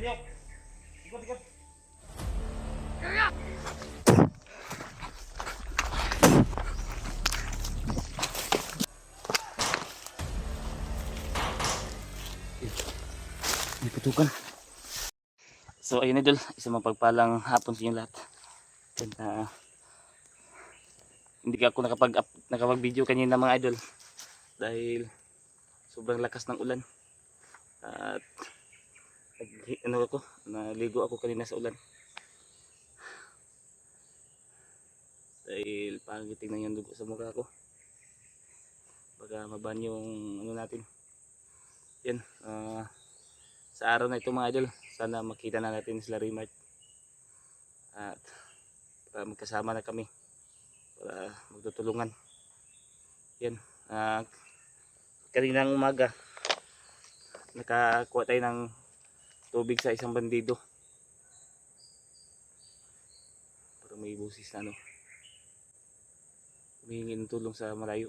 Eliok! Ikot, ikot! May putukan. So ayun idol, isang mapagpalang hapon sa inyo lahat. And, hindi ako nakapag-video kanina mga idol dahil sobrang lakas ng ulan. At naligo ako kanina sa ulan. Dahil pangit tingnan yung dugo sa mukha ko. Baka maban yung natin. Yan, sa araw na ito mga idol, sana makita na natin sila Remart. At para magkasama na kami para magtutulungan. Yan, kaninang umaga nakakuha tayo ng tubig sa isang bandido. Para may busis na humihingi ng tulong sa malayo.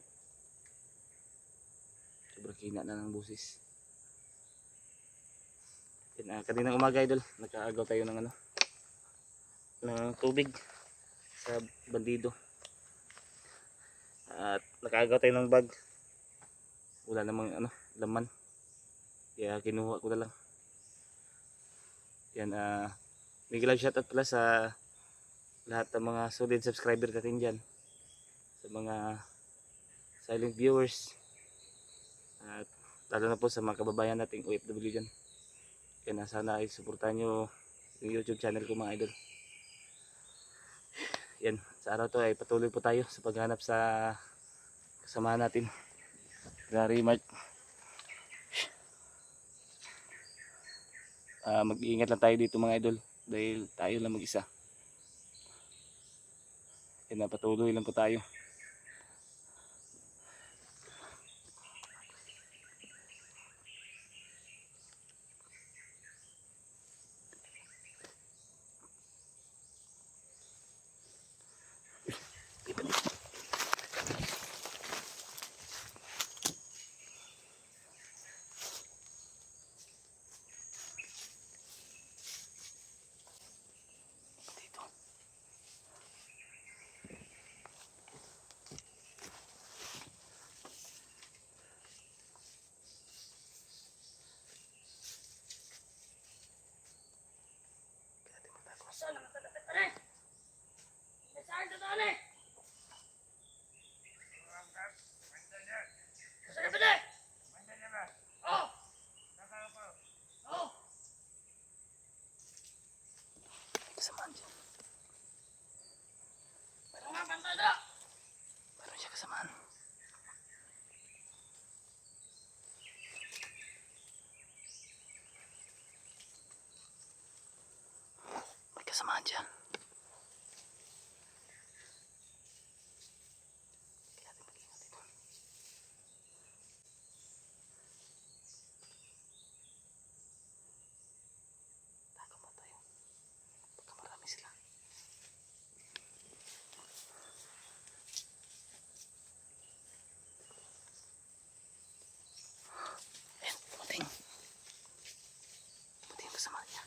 Sobrang hina na ng busis. Yan, kaninang umaga idol, nakaagaw tayo ng ng tubig sa bandido. At nakaagaw tayo ng bag. Wala namang laman. Kaya kinuha ko na lang. Yan, big love shoutout pala sa lahat ng mga solid subscriber natin dyan. Sa mga silent viewers. At lalo na po sa mga kababayan nating OFW dyan. Yan, sana ay suportahan nyo yung YouTube channel ko mga idol. Yan, sa araw to ay patuloy po tayo sa paghanap sa kasama natin. Gary Mart. Mag-iingat lang tayo dito mga idol dahil tayo lang mag-isa. Yan, patuloy lang po tayo. Kasamaan siya. Meron siya kasamaan. May kasamaan siya. Tago mo tayo. Baka marami sila. Ayan, dumating. Dumating yung kasamaan niya.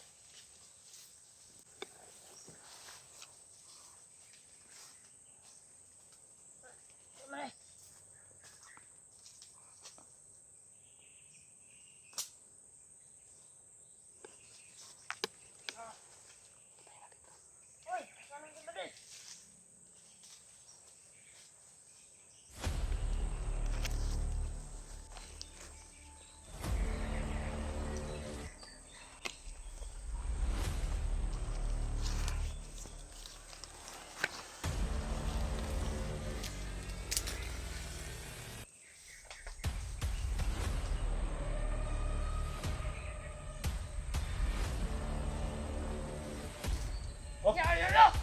Eliok!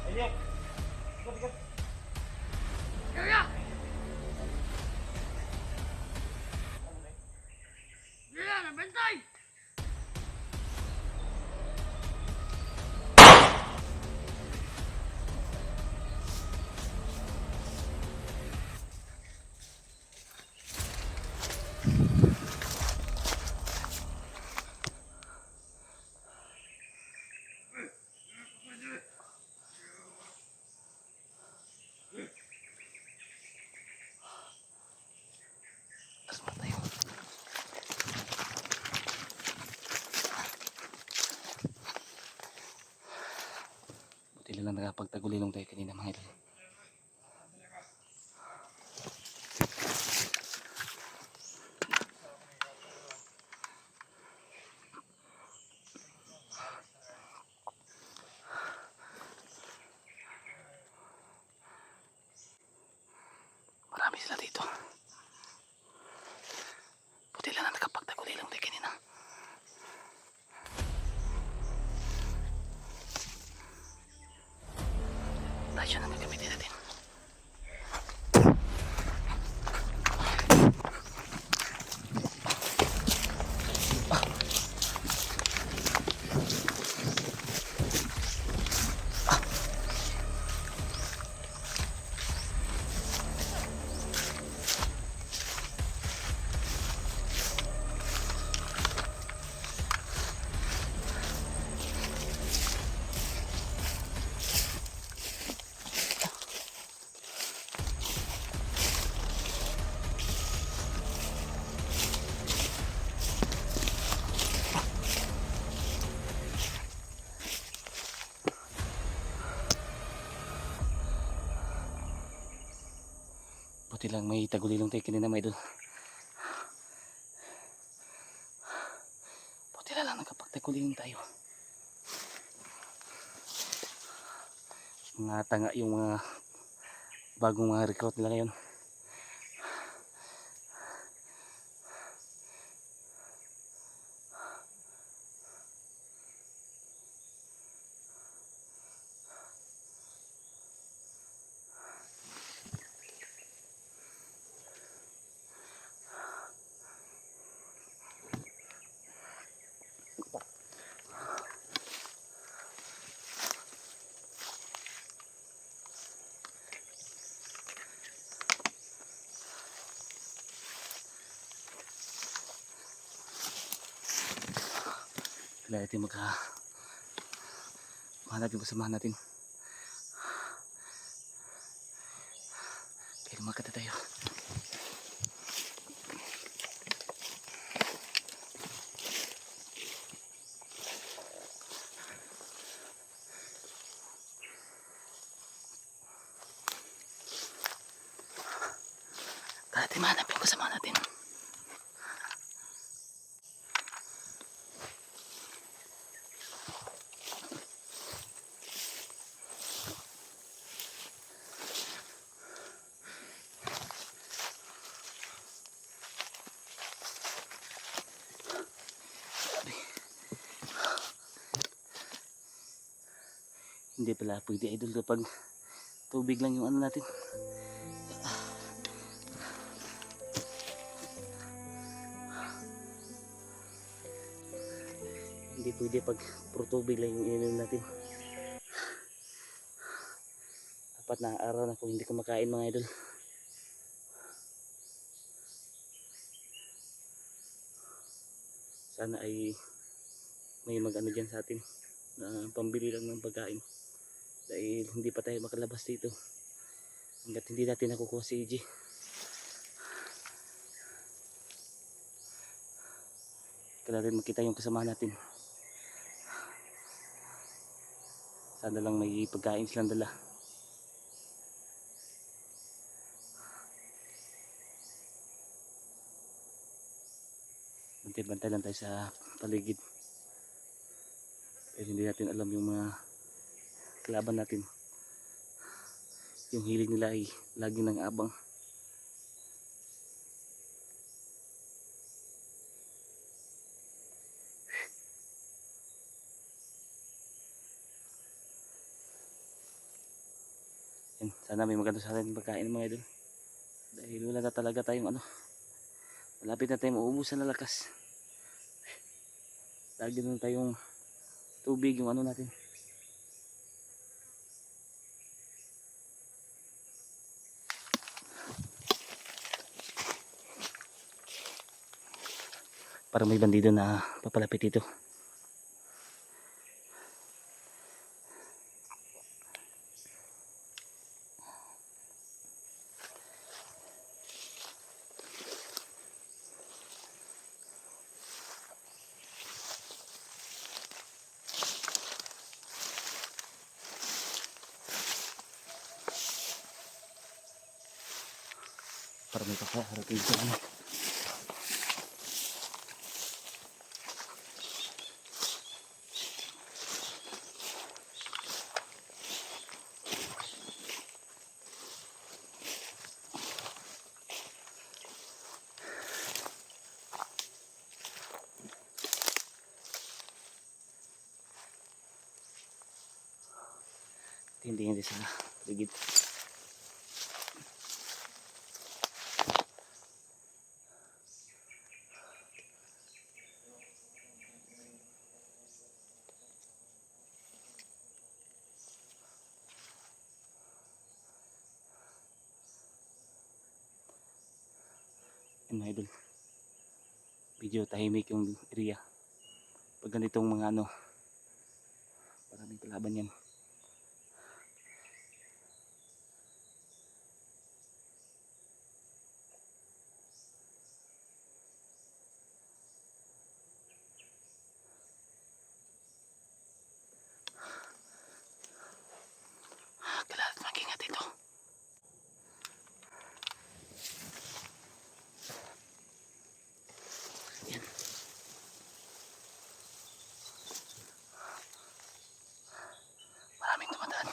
Eliok! Ikot, ikot! Buti lang nakapagtagulilong tayo kanina mga idol. Marami sila dito. Buti lang nakapagtagulilong tayo kanina. Tayo na gagamitin natin. Buti lang may tagulilong tayo kanina mga idol. Buti lang nakapagtagulilong tayo. Mga tanga yung mga bagong mga recruit nila ngayon. Kailangan natin mahanap yung kasamahan natin. Kaya lumakad na tayo. Kaya natin mahanap yung kasamahan natin. Hindi pala pwede idol kapag tubig lang yung ano natin. Hindi pwede pag puro tubig lang yung ininom natin. 4 na araw na kung hindi kumakain mga idol. Sana ay may mag-ano dyan sa atin na pambili lang ng pagkain. Dahil hindi pa tayo makalabas dito hanggat hindi natin nakukuha si EJ. Kailangan makita yung kasamahan natin. Sana lang may pagkain silang dala. Bantay-bantay lang tayo sa paligid. Pero hindi natin alam yung mga kalaban natin. Yung hilig nila ay lagi nang abang. Yan, sana may maganda sa atin pagkain mga idol. Dahil wala na talaga tayong ano. Malapit na tayong mauubusan na lakas. Lagi na tayong tubig yung ano natin. Parang may bandido na papalapit dito. para may pakarating sa ano. Hindi sa ligid. Yan mga idol, medyo tahimik yung area pag ganitong mga ano, maraming kalaban yan. Kailangan mag-ingat ito. Yan. Maraming dumadaan.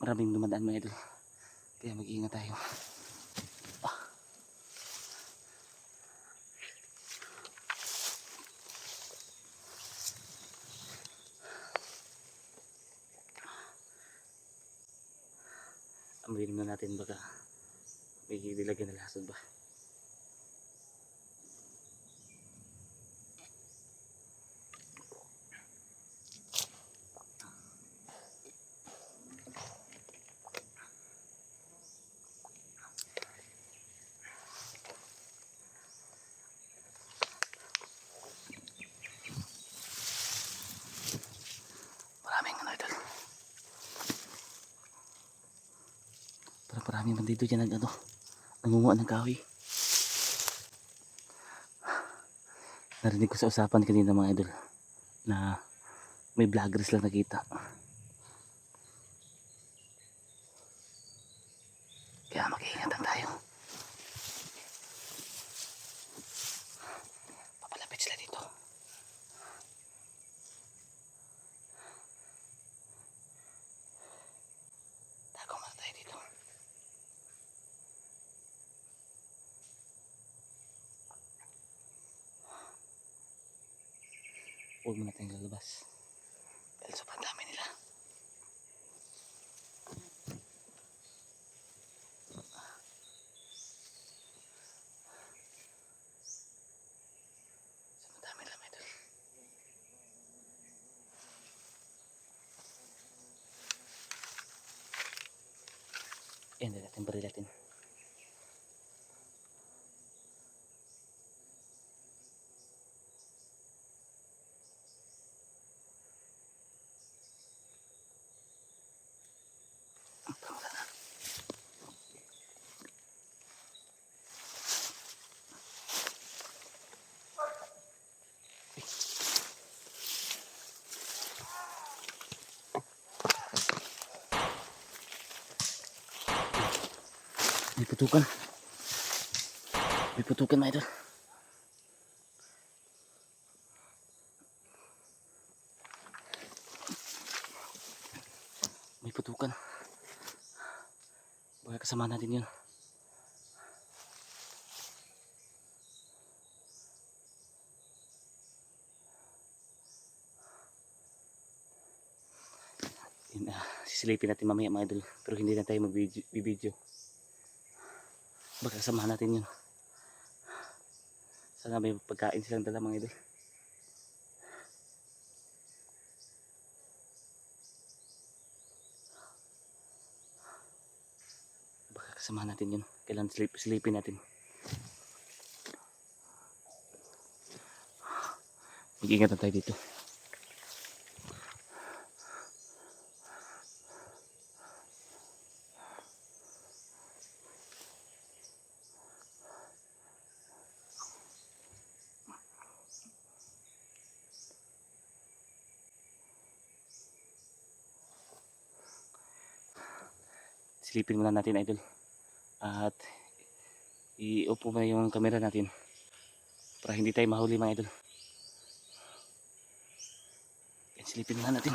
Maraming dumadaan mga idol. Kaya mag-iingat tayo. Ambilin na natin baka may dilagyan na lason ba. Maraming ano idol. Maraming bandito dyan nangunguha ng kahoy. Narinig ko sa usapan kanina mga idol na may vloggers lang nakita. Kaya mag-iingatan tayo. Papalapit sila dito. Tago muna tayo dito. Huwag muna tayong lalabas dahil sobrang dami nila. Sobrang dami nila mga idol. Yan din natin baril natin. May putukan. May putukan mga idol. May putukan. Baka kasama natin yun. Sisilipin natin mamaya mga idol. Pero hindi na tayo mag-video. Baka kasama natin yun. Sana may pagkain silang dala mga idol. Baka kasama natin yun. Kailangan silipin natin. Mag-ingat na tayo dito. silipin muna natin idol. At i-upo muna yung camera natin para hindi tayo mahuli mga idol. Yan, silipin muna natin.